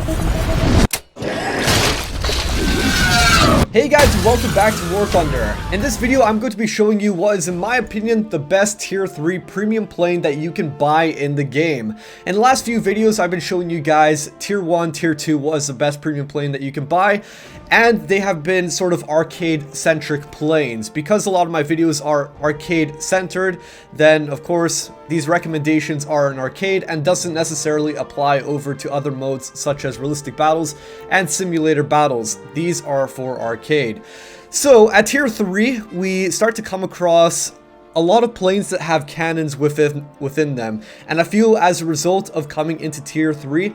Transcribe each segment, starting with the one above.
Hey guys, and welcome back to War Thunder. In this video, I'm going to be showing you what is, in my opinion, the best tier 3 premium plane that you can buy in the game. In the last few videos, I've been showing you guys tier 1, tier 2 was the best premium plane that you can buy, and they have been sort of arcade-centric planes. Because a lot of my videos are arcade-centered, then of course, these recommendations are an arcade and doesn't necessarily apply over to other modes such as realistic battles and simulator battles. These are for arcade. So at tier 3, we start to come across a lot of planes that have cannons within them. And I feel as a result of coming into tier 3,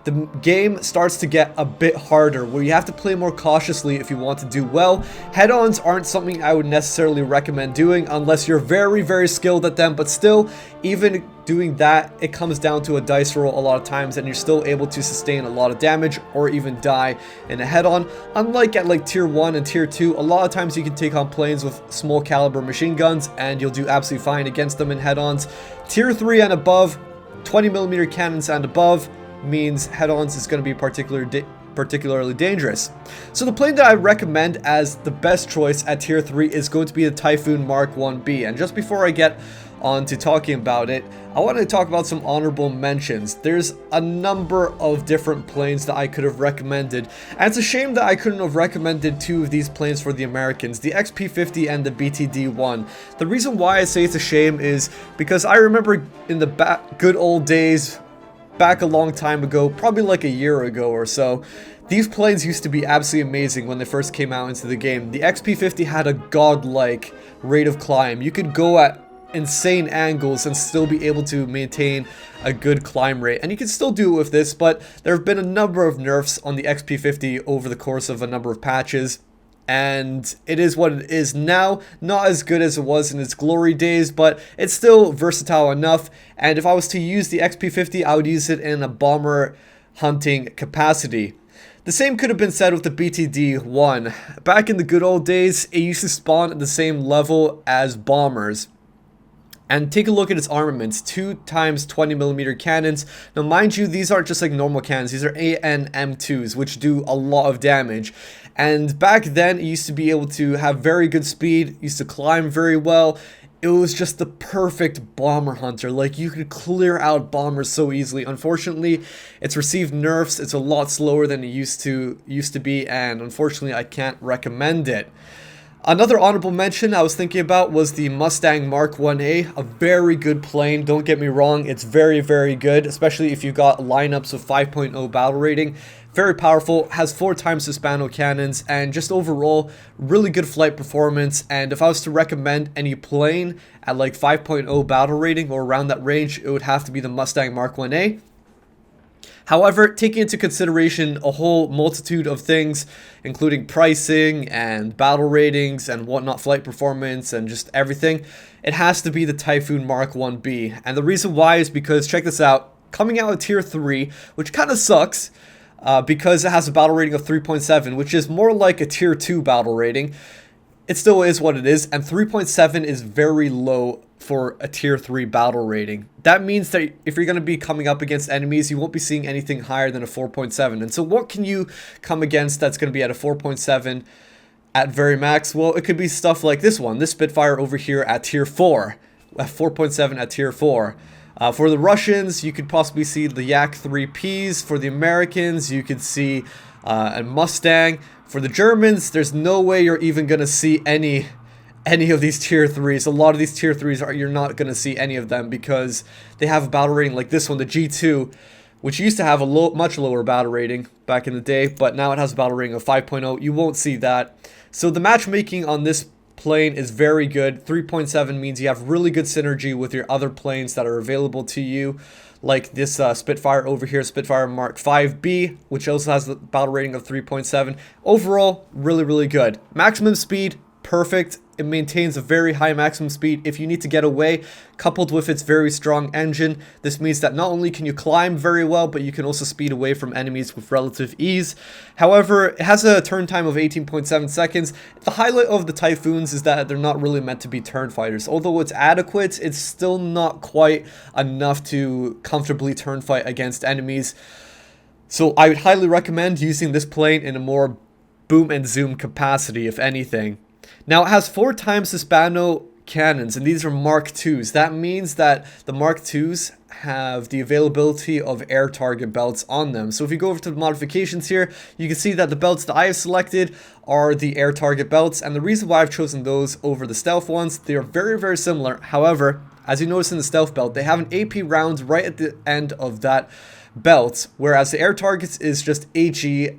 the game starts to get a bit harder, where you have to play more cautiously if you want to do well. Head-ons aren't something I would necessarily recommend doing unless you're very, very skilled at them, but still, even doing that, it comes down to a dice roll a lot of times, and you're still able to sustain a lot of damage or even die in a head-on. Unlike at like tier 1 and tier 2, a lot of times you can take on planes with small caliber machine guns and you'll do absolutely fine against them in head-ons. Tier 3 and above, 20mm cannons and above, means head-ons is going to be particularly dangerous. So the plane that I recommend as the best choice at tier 3 is going to be the Typhoon Mark 1B. And just before I get on to talking about it, I want to talk about some honorable mentions. There's a number of different planes that I could have recommended, and it's a shame that I couldn't have recommended two of these planes for the Americans, the XP50 and the BTD-1. The reason why I say it's a shame is because I remember in the good old days, back a long time ago, probably like a year ago or so, these planes used to be absolutely amazing when they first came out into the game. The XP50 had a godlike rate of climb. You could go at insane angles and still be able to maintain a good climb rate, and you can still do it with this, but there have been a number of nerfs on the XP50 over the course of a number of patches, and it is what it is now. Not as good as it was in its glory days, but it's still versatile enough. And if I was to use the XP50, I would use it in a bomber hunting capacity. The same could have been said with the BTD-1. Back in the good old days, it used to spawn at the same level as bombers. And take a look at its armaments, 2 times 20mm cannons. Now mind you, these aren't just like normal cannons, these are ANM2s, which do a lot of damage. And back then, it used to be able to have very good speed, used to climb very well. It was just the perfect bomber hunter. Like, you could clear out bombers so easily. Unfortunately, it's received nerfs. It's a lot slower than it used to be, and unfortunately, I can't recommend it. Another honorable mention I was thinking about was the Mustang Mark 1A, a very good plane, don't get me wrong, it's very, very good, especially if you got lineups with 5.0 battle rating. Very powerful, has 4 times Hispano cannons, and just overall, really good flight performance. And if I was to recommend any plane at like 5.0 battle rating or around that range, it would have to be the Mustang Mark 1A. However, taking into consideration a whole multitude of things, including pricing and battle ratings and whatnot, flight performance and just everything, it has to be the Typhoon Mark 1B. And the reason why is because, check this out, coming out of tier 3, which kind of sucks, because it has a battle rating of 3.7, which is more like a tier 2 battle rating. It still is what it is, and 3.7 is very low for a tier 3 battle rating. That means that if you're going to be coming up against enemies, you won't be seeing anything higher than a 4.7. And so what can you come against that's going to be at a 4.7 at very max? Well, it could be stuff like this one, this Spitfire over here at tier 4, at 4.7 at tier 4. For the Russians, you could possibly see the Yak 3Ps. For the Americans, you could see a Mustang. For the Germans, there's no way you're even going to see any of these tier 3s. A lot of these tier 3s, you're not going to see any of them because they have a battle rating like this one, the G2, which used to have a much lower battle rating back in the day, but now it has a battle rating of 5.0. You won't see that. So the matchmaking on this plane is very good. 3.7 means you have really good synergy with your other planes that are available to you, like this Spitfire over here, Spitfire Mark 5B, which also has the battle rating of 3.7. Overall, really, really good. Maximum speed, perfect. It maintains a very high maximum speed if you need to get away, coupled with its very strong engine. This means that not only can you climb very well, but you can also speed away from enemies with relative ease. However, it has a turn time of 18.7 seconds. The highlight of the Typhoons is that they're not really meant to be turn fighters. Although it's adequate, it's still not quite enough to comfortably turn fight against enemies. So I would highly recommend using this plane in a more boom and zoom capacity, if anything. Now it has 4 times Hispano cannons, and these are Mark IIs. That means that the Mark IIs have the availability of air target belts on them. So if you go over to the modifications here, you can see that the belts that I have selected are the air target belts, and the reason why I've chosen those over the stealth ones, they are very, very similar. However, as you notice in the stealth belt, they have an AP round right at the end of that belt, whereas the air targets is just HE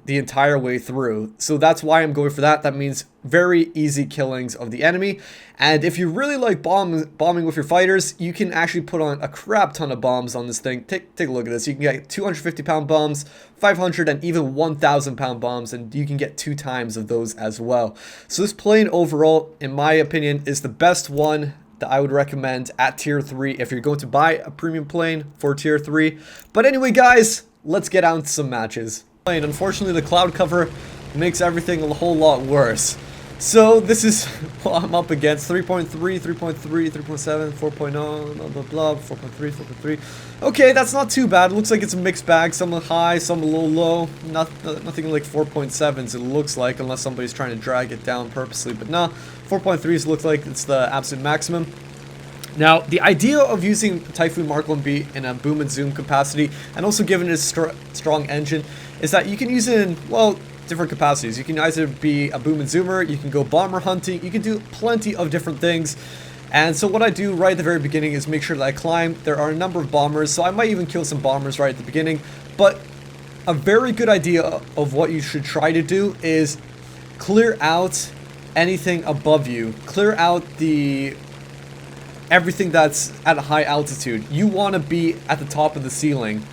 the entire way through. So that's why I'm going for that. That means very easy killings of the enemy. And if you really like bombing with your fighters, you can actually put on a crap ton of bombs on this thing. Take a look at this. You can get 250-pound bombs, 500 and even 1,000-pound bombs, and you can get 2 times of those as well. So this plane overall, in my opinion, is the best one that I would recommend at tier 3 if you're going to buy a premium plane for tier 3. But anyway, guys, let's get on to some matches. Unfortunately, the cloud cover makes everything a whole lot worse. So this is what I'm up against. 3.3, 3.3, 3.7, 4.0, blah, blah, blah, 4.3, 4.3. Okay, that's not too bad. It looks like it's a mixed bag. Some are high, some a little low. Nothing like 4.7s, it looks like, unless somebody's trying to drag it down purposely. But nah, 4.3s look like it's the absolute maximum. Now, the idea of using Typhoon Mark 1B in a boom and zoom capacity, and also given its strong engine, is that you can use it in, well, different capacities. You can either be a boom and zoomer, you can go bomber hunting, you can do plenty of different things. And so what I do right at the very beginning is make sure that I climb. There are a number of bombers, so I might even kill some bombers right at the beginning. But a very good idea of what you should try to do is clear out anything above you. Clear out everything that's at a high altitude. You want to be at the top of the ceiling,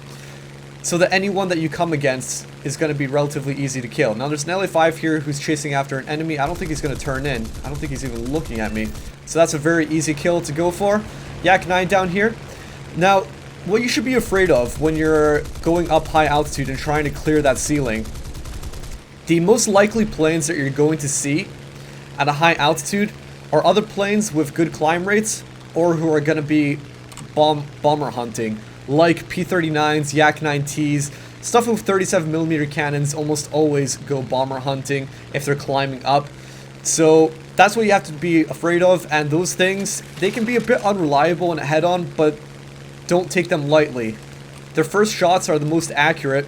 so that anyone that you come against is going to be relatively easy to kill. Now there's an LA5 here who's chasing after an enemy. I don't think he's going to turn in. I don't think he's even looking at me. So that's a very easy kill to go for. Yak 9 down here. Now, what you should be afraid of when you're going up high altitude and trying to clear that ceiling, the most likely planes that you're going to see at a high altitude are other planes with good climb rates, or who are going to be bomber hunting, like P-39s, Yak 9Ts. Stuff with 37mm cannons almost always go bomber hunting if they're climbing up. So that's what you have to be afraid of, and those things, they can be a bit unreliable in a head-on, but don't take them lightly. Their first shots are the most accurate,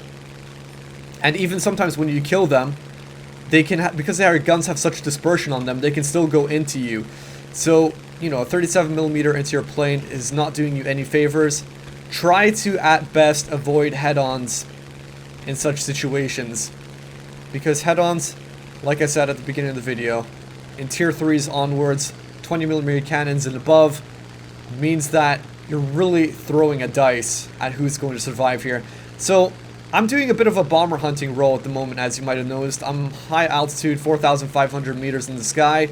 and even sometimes when you kill them, they can, because their guns have such dispersion on them, they can still go into you. So, you know, a 37mm into your plane is not doing you any favors. Try to, at best, avoid head-ons in such situations, because head-ons, like I said at the beginning of the video, in tier 3s onwards, 20mm cannons and above, means that you're really throwing a dice at who's going to survive here. So I'm doing a bit of a bomber hunting role at the moment, as you might have noticed. I'm high altitude, 4,500 meters in the sky.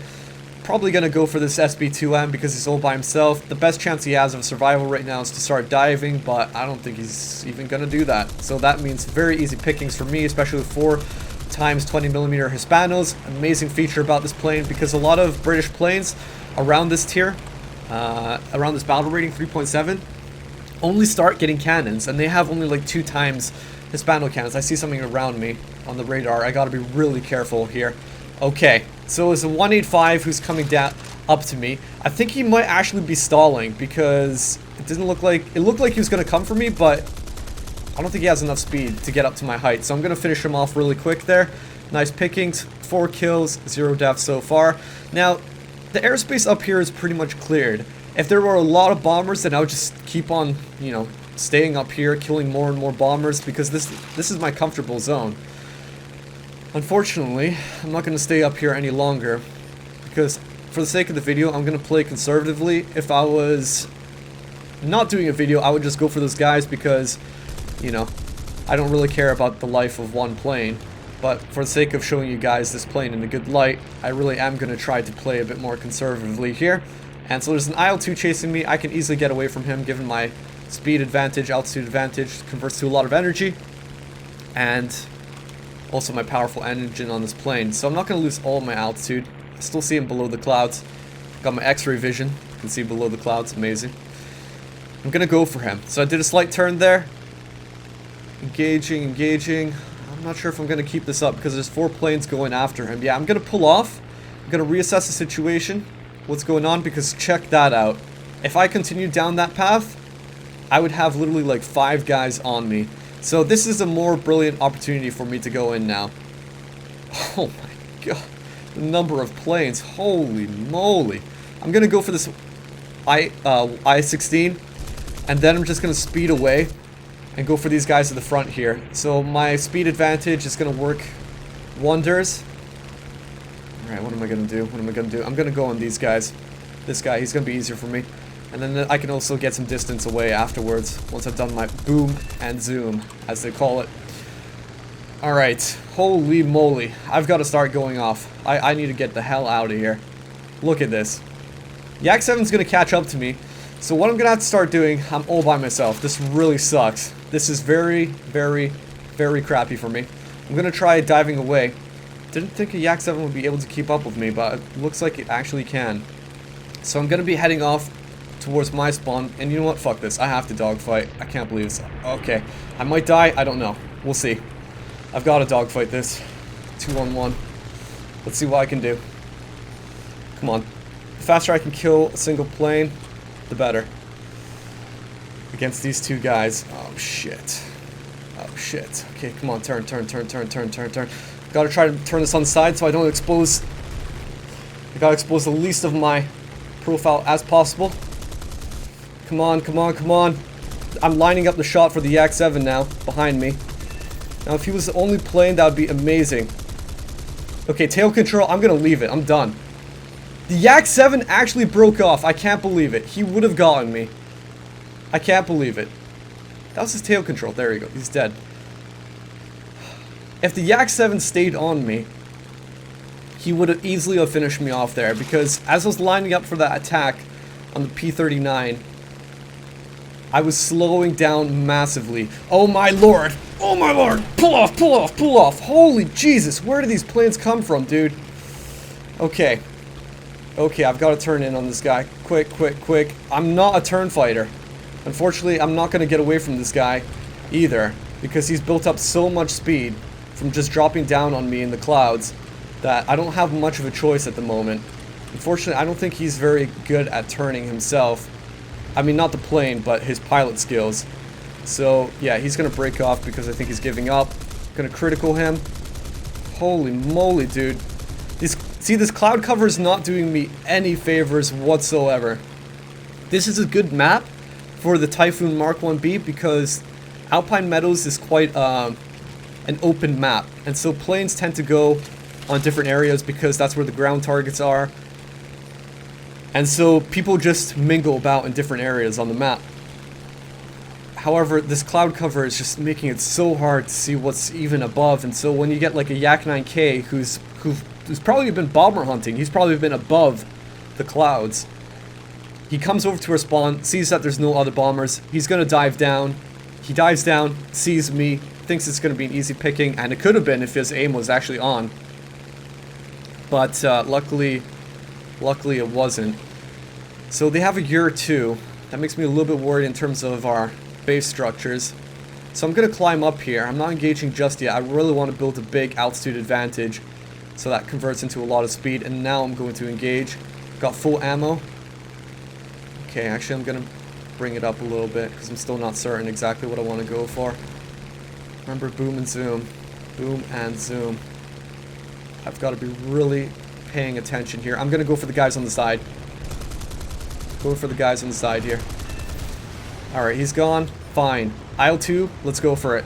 Probably going to go for this SB2M because he's all by himself. The best chance he has of survival right now is to start diving, but I don't think he's even going to do that. So that means very easy pickings for me, especially with 4 times 20mm Hispanos. Amazing feature about this plane, because a lot of British planes around this tier, around this battle rating 3.7, only start getting cannons, and they have only like 2 times Hispano cannons. I see something around me on the radar. I got to be really careful here. Okay, so it's a 185 who's coming down up to me. I think he might actually be stalling, because it didn't look like, it looked like he was going to come for me, but I don't think he has enough speed to get up to my height. So I'm going to finish him off really quick there. Nice pickings, 4 kills, 0 deaths so far. Now, the airspace up here is pretty much cleared. If there were a lot of bombers, then I would just keep on, you know, staying up here, killing more and more bombers, because this is my comfortable zone. Unfortunately, I'm not going to stay up here any longer, because for the sake of the video, I'm going to play conservatively. If I was not doing a video, I would just go for those guys, because, you know, I don't really care about the life of one plane. But for the sake of showing you guys this plane in a good light, I really am going to try to play a bit more conservatively here. And so there's an IL-2 chasing me. I can easily get away from him, given my speed advantage, altitude advantage, converts to a lot of energy, and also my powerful engine on this plane. So I'm not going to lose all my altitude. I still see him below the clouds. Got my X-ray vision. You can see below the clouds. Amazing. I'm going to go for him. So I did a slight turn there. Engaging. I'm not sure if I'm going to keep this up because there's 4 planes going after him. Yeah, I'm going to pull off. I'm going to reassess the situation. What's going on? Because check that out. If I continue down that path, I would have literally like 5 guys on me. So this is a more brilliant opportunity for me to go in now. Oh my god. The number of planes. Holy moly. I'm going to go for this I-16. And then I'm just going to speed away and go for these guys at the front here. So my speed advantage is going to work wonders. Alright, what am I going to do? I'm going to go on these guys. This guy, he's going to be easier for me. And then I can also get some distance away afterwards, once I've done my boom and zoom, as they call it. Alright, holy moly. I've got to start going off. I need to get the hell out of here. Look at this. Yak 7's going to catch up to me. So what I'm going to have to start doing, I'm all by myself. This really sucks. This is very, very, very crappy for me. I'm going to try diving away. Didn't think a Yak 7 would be able to keep up with me, but it looks like it actually can. So I'm going to be heading off towards my spawn, and you know what? Fuck this. I have to dogfight. I can't believe this. Okay. I might die. I don't know. We'll see. I've got to dogfight this. 2-on-1. Let's see what I can do. Come on. The faster I can kill a single plane, the better. Against these 2 guys. Oh, shit. Oh, shit. Okay, come on. Turn. Gotta try to turn this on the side so I don't expose... I gotta expose the least of my profile as possible. Come on. I'm lining up the shot for the Yak 7 now, behind me. Now, if he was the only plane, that would be amazing. Okay, tail control, I'm gonna leave it. I'm done. The Yak 7 actually broke off. I can't believe it. He would have gotten me. I can't believe it. That was his tail control. There you go. He's dead. If the Yak 7 stayed on me, he would have easily have finished me off there, because as I was lining up for that attack on the P-39, I was slowing down massively. Oh my lord! Oh my lord! Pull off! Holy Jesus! Where do these planes come from, dude? Okay. Okay, I've got to turn in on this guy. Quick. I'm not a turn fighter. Unfortunately, I'm not going to get away from this guy either, because he's built up so much speed from just dropping down on me in the clouds that I don't have much of a choice at the moment. Unfortunately, I don't think he's very good at turning himself. I mean, not the plane, but his pilot skills. So, yeah, he's going to break off because I think he's giving up. Going to critical him. Holy moly, dude. See, this cloud cover is not doing me any favors whatsoever. This is a good map for the Typhoon Mark 1B because Alpine Meadows is quite an open map. And so planes tend to go on different areas because that's where the ground targets are. And so people just mingle about in different areas on the map. However, this cloud cover is just making it so hard to see what's even above. And so when you get like a Yak 9K who's probably been bomber hunting, he's probably been above the clouds. He comes over to our spawn, sees that there's no other bombers. He's going to dive down. He dives down, sees me, thinks it's going to be an easy picking, and it could have been if his aim was actually on. But luckily it wasn't. So they have a year or two. That makes me a little bit worried in terms of our base structures. So I'm going to climb up here. I'm not engaging just yet. I really want to build a big altitude advantage. So that converts into a lot of speed. And now I'm going to engage. Got full ammo. Okay, actually I'm going to bring it up a little bit because I'm still not certain exactly what I want to go for. Remember, boom and zoom. Boom and zoom. I've got to be really paying attention here. I'm going to go for the guys on the side. Going for the guys on the side here. Alright, he's gone. Fine. Aisle 2, let's go for it.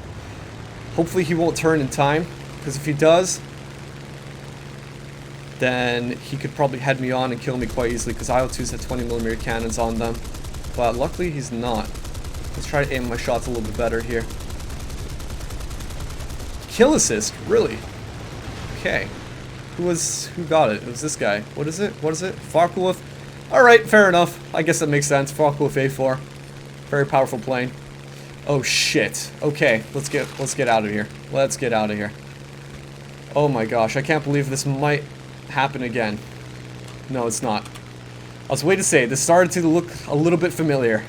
Hopefully he won't turn in time, because if he does, then he could probably head me on and kill me quite easily, because Aisle 2's had 20mm cannons on them. But luckily he's not. Let's try to aim my shots a little bit better here. Kill assist? Really? Okay. Who got it? It was this guy. What is it? Farquaad? Alright, fair enough. I guess that makes sense. Farquaad A4. Very powerful plane. Oh shit. Okay, let's get out of here. Let's get out of here. Oh my gosh, I can't believe this might happen again. No, it's not. I was waiting to say, this started to look a little bit familiar.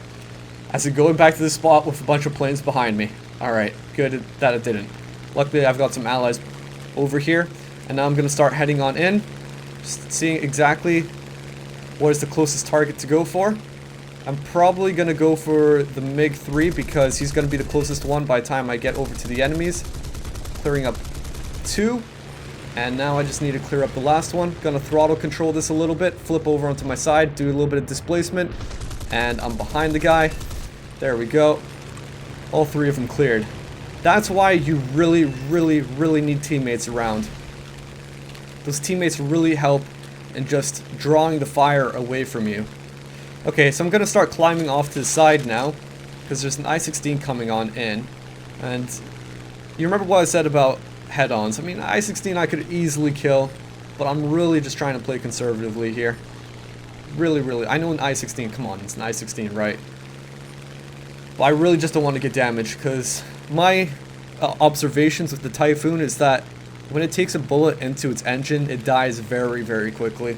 As in going back to this spot with a bunch of planes behind me. Alright, good that it didn't. Luckily, I've got some allies over here. And now I'm going to start heading on in. Just seeing exactly what is the closest target to go for. I'm probably going to go for the MiG-3 because he's going to be the closest one by the time I get over to the enemies. Clearing up 2. And now I just need to clear up the last one. Gonna throttle control this a little bit. Flip over onto my side. Do a little bit of displacement. And I'm behind the guy. There we go. All 3 of them cleared. That's why you really, really, really need teammates around. Those teammates really help in just drawing the fire away from you. Okay, so I'm going to start climbing off to the side now, because there's an I-16 coming on in. And you remember what I said about head-ons. I mean, I-16 I could easily kill, but I'm really just trying to play conservatively here. Really, really. I know an I-16, come on, it's an I-16, right? But I really just don't want to get damaged, because my observations with the Typhoon is that when it takes a bullet into its engine, it dies very, very quickly.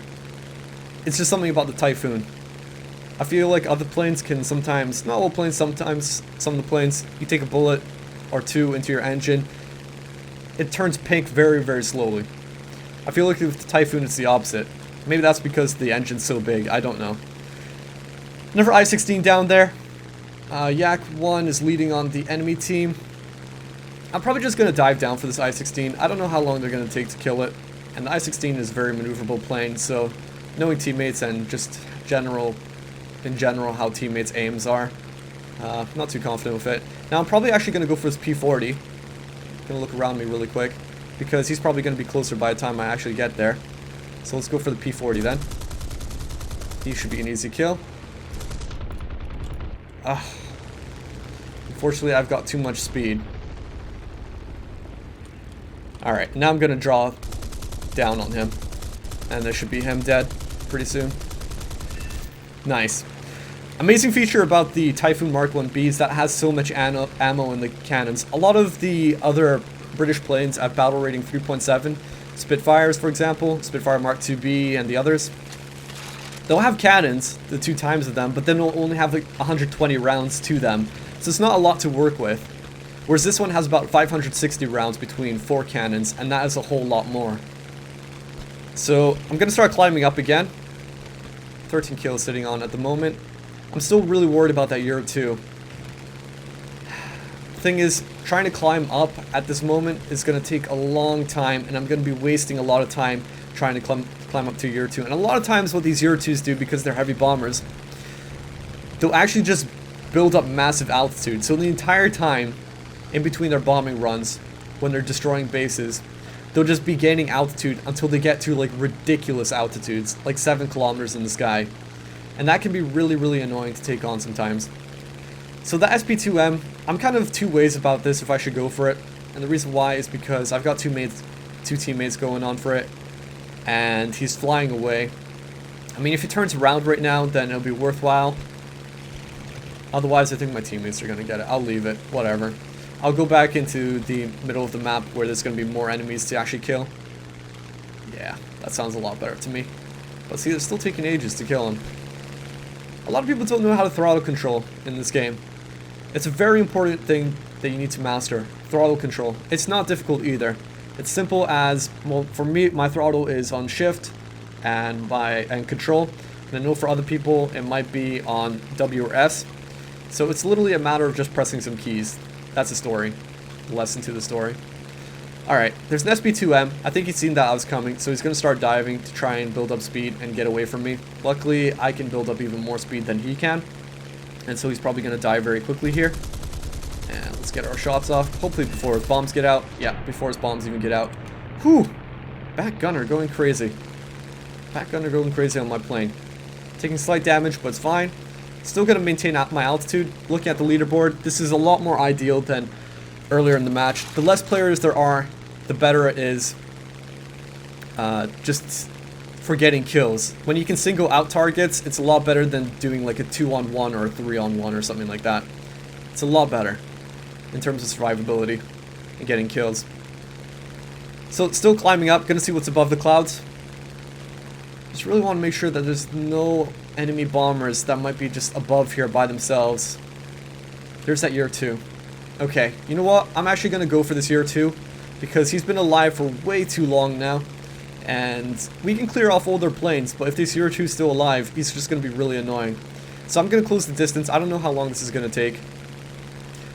It's just something about the Typhoon. I feel like other planes can sometimes, not all planes, sometimes some of the planes, you take a bullet or 2 into your engine, it turns pink very, very slowly. I feel like with the Typhoon it's the opposite. Maybe that's because the engine's so big, I don't know. Another I-16 down there. Yak 1 is leading on the enemy team. I'm probably just going to dive down for this I-16. I don't know how long they're going to take to kill it. And the I-16 is a very maneuverable plane, so knowing teammates and just in general how teammates' aims are, not too confident with it. Now I'm probably actually going to go for this P-40. Going to look around me really quick, because he's probably going to be closer by the time I actually get there. So let's go for the P-40 then. He should be an easy kill. Unfortunately, I've got too much speed. Alright, now I'm going to draw down on him. And there should be him dead pretty soon. Nice. Amazing feature about the Typhoon Mark 1B is that it has so much ammo in the cannons. A lot of the other British planes at battle rating 3.7, Spitfires for example, Spitfire Mark 2B and the others, they'll have cannons, the 2 times of them, but then they'll only have like 120 rounds to them. So it's not a lot to work with. Whereas this one has about 560 rounds between 4 cannons, and that is a whole lot more. So I'm going to start climbing up again. 13 kills sitting on at the moment. I'm still really worried about that Euro 2. Thing is, trying to climb up at this moment is going to take a long time, and I'm going to be wasting a lot of time trying to climb up to Euro 2. And a lot of times what these Euro 2s do, because they're heavy bombers, they'll actually just build up massive altitude. So the entire time in between their bombing runs, when they're destroying bases, they'll just be gaining altitude until they get to like ridiculous altitudes, like 7 kilometers in the sky. And that can be really, really annoying to take on sometimes. So the SP2M, I'm kind of 2 ways about this if I should go for it. And the reason why is because I've got 2 teammates going on for it. And he's flying away. I mean, if he turns around right now, then it'll be worthwhile. Otherwise, I think my teammates are going to get it. I'll leave it. Whatever. I'll go back into the middle of the map where there's going to be more enemies to actually kill. Yeah, that sounds a lot better to me. But see, they're still taking ages to kill him. A lot of people don't know how to throttle control in this game. It's a very important thing that you need to master. Throttle control. It's not difficult either. It's simple as, well, for me, my throttle is on shift and control. And I know for other people, it might be on W or S. So it's literally a matter of just pressing some keys. That's a story. Lesson to the story. Alright, there's an SB2M. I think he's seen that I was coming, so he's going to start diving to try and build up speed and get away from me. Luckily, I can build up even more speed than he can. And so he's probably going to die very quickly here. And let's get our shots off. Hopefully before his bombs get out. Yeah, before his bombs even get out. Whew! Back gunner going crazy. Back gunner going crazy on my plane. Taking slight damage, but it's fine. Still going to maintain my altitude. Looking at the leaderboard, this is a lot more ideal than earlier in the match. The less players there are, the better it is just for getting kills. When you can single out targets, it's a lot better than doing like a 2-on-1 or a 3-on-1 or something like that. It's a lot better in terms of survivability and getting kills. So still climbing up, gonna see what's above the clouds. Just really want to make sure that there's no enemy bombers that might be just above here by themselves. There's that Euro 2. Okay, you know what? I'm actually going to go for this year 2 because he's been alive for way too long now. And we can clear off older planes, but if this year 2 is still alive, he's just going to be really annoying. So I'm going to close the distance. I don't know how long this is going to take.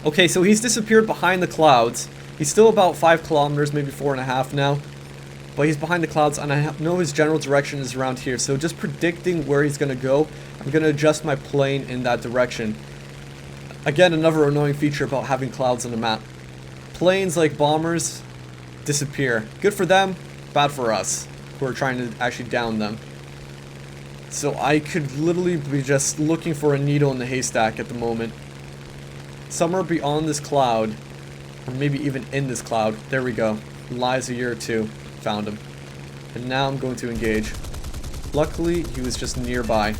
Okay, so he's disappeared behind the clouds. He's still about 5 kilometers, maybe 4.5 now. But he's behind the clouds, and I know his general direction is around here. So just predicting where he's going to go, I'm going to adjust my plane in that direction. Again, another annoying feature about having clouds on the map. Planes like bombers disappear. Good for them, bad for us, who are trying to actually down them. So I could literally be just looking for a needle in the haystack at the moment. Somewhere beyond this cloud, or maybe even in this cloud, there we go, lies a year 2. Found him. And now I'm going to engage. Luckily, he was just nearby.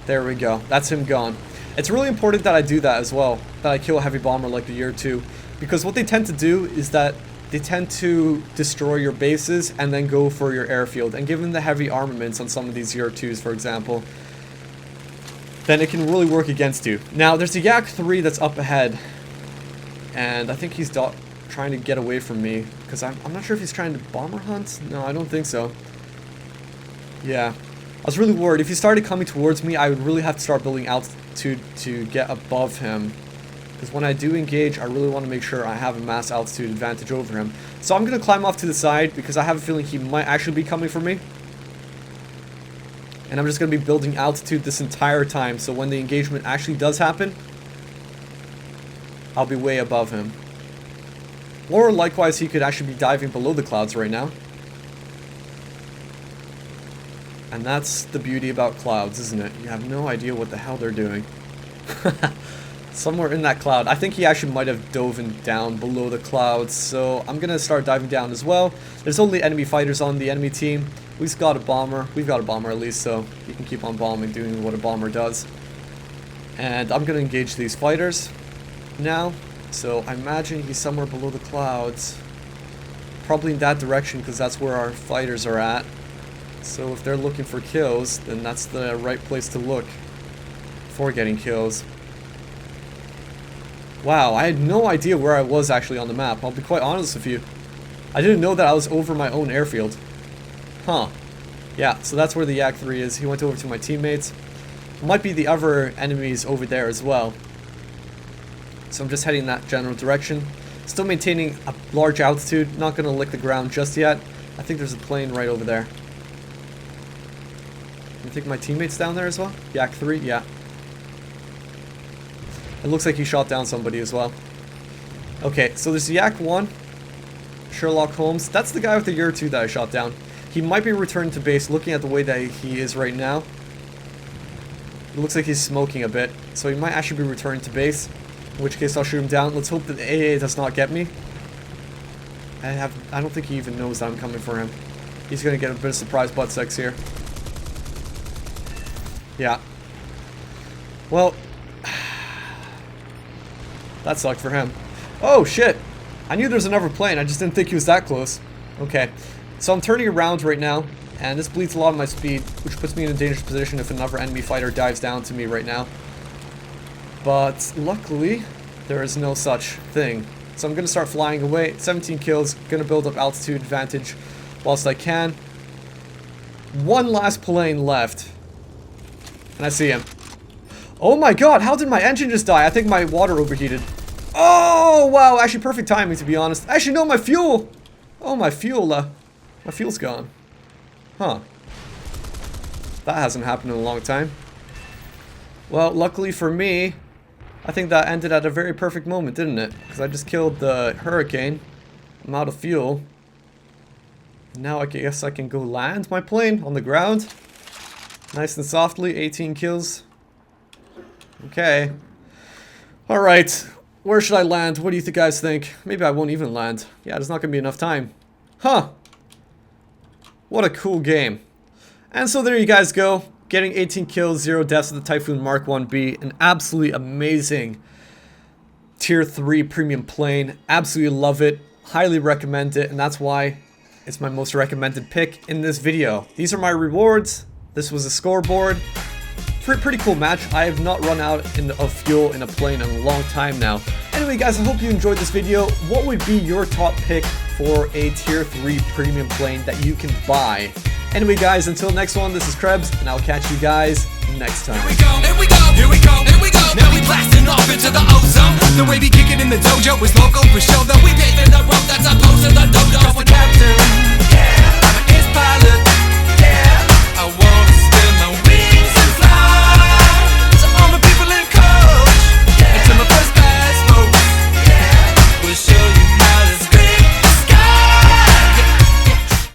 There we go. That's him gone. It's really important that I do that as well, that I kill a heavy bomber like the year 2, because what they tend to do is that they tend to destroy your bases and then go for your airfield. And given the heavy armaments on some of these year 2s, for example, then it can really work against you. Now, there's a Yak 3 that's up ahead, and I think he's trying to get away from me, because I'm not sure if he's trying to bomber hunt. No, I don't think so. Yeah. I was really worried. If he started coming towards me, I would really have to start building altitude to get above him. Because when I do engage, I really want to make sure I have a mass altitude advantage over him. So I'm going to climb off to the side, because I have a feeling he might actually be coming for me. And I'm just going to be building altitude this entire time, so when the engagement actually does happen, I'll be way above him. Or likewise, he could actually be diving below the clouds right now. And that's the beauty about clouds, isn't it? You have no idea what the hell they're doing. Somewhere in that cloud. I think he actually might have dove down below the clouds, so I'm going to start diving down as well. There's only enemy fighters on the enemy team. We've got a bomber. We've got a bomber at least, so he can keep on bombing, doing what a bomber does. And I'm going to engage these fighters now. So I imagine he's somewhere below the clouds. Probably in that direction, because that's where our fighters are at. So if they're looking for kills, then that's the right place to look for getting kills. Wow, I had no idea where I was actually on the map. I'll be quite honest with you. I didn't know that I was over my own airfield. Huh. Yeah, so that's where the Yak 3 is. He went over to my teammates. Might be the other enemies over there as well. So I'm just heading in that general direction. Still maintaining a large altitude. Not going to lick the ground just yet. I think there's a plane right over there. I think my teammate's down there as well. Yak 3, yeah. It looks like he shot down somebody as well. Okay, so there's Yak 1. Sherlock Holmes. That's the guy with the year 2 that I shot down. He might be returned to base looking at the way that he is right now. It looks like he's smoking a bit. So he might actually be returned to base. In which case I'll shoot him down. Let's hope that the AA does not get me. I don't think he even knows that I'm coming for him. He's going to get a bit of surprise butt sex here. Yeah. Well, that sucked for him. Oh, shit. I knew there was another plane. I just didn't think he was that close. Okay. So I'm turning around right now, and this bleeds a lot of my speed, which puts me in a dangerous position if another enemy fighter dives down to me right now. But luckily, there is no such thing. So I'm going to start flying away. 17 kills. Going to build up altitude advantage whilst I can. One last plane left. And I see him. Oh my god, how did my engine just die? I think my water overheated. Oh, wow. Actually, perfect timing, to be honest. Actually, no, my fuel. Oh, my fuel's gone. Huh. That hasn't happened in a long time. Well, luckily for me, I think that ended at a very perfect moment, didn't it? Because I just killed the hurricane. I'm out of fuel. Now I guess I can go land my plane on the ground. Nice and softly, 18 kills. Okay. Alright. Where should I land? What do you guys think? Maybe I won't even land. Yeah, there's not going to be enough time. Huh. What a cool game. And so there you guys go. Getting 18 kills, 0 deaths with the Typhoon Mark 1B. An absolutely amazing Tier 3 premium plane. Absolutely love it. Highly recommend it. And that's why it's my most recommended pick in this video. These are my rewards. This was a scoreboard. Pretty cool match. I have not run out of fuel in a plane in a long time now. Anyway guys, I hope you enjoyed this video. What would be your top pick for a tier 3 premium plane that you can buy? Anyway guys, until next one, this is Krebs, and I'll catch you guys next time. Here we go, here we go, here we go, here we go. Now we blasting off into the ozone. The way we kick it in the dojo is local.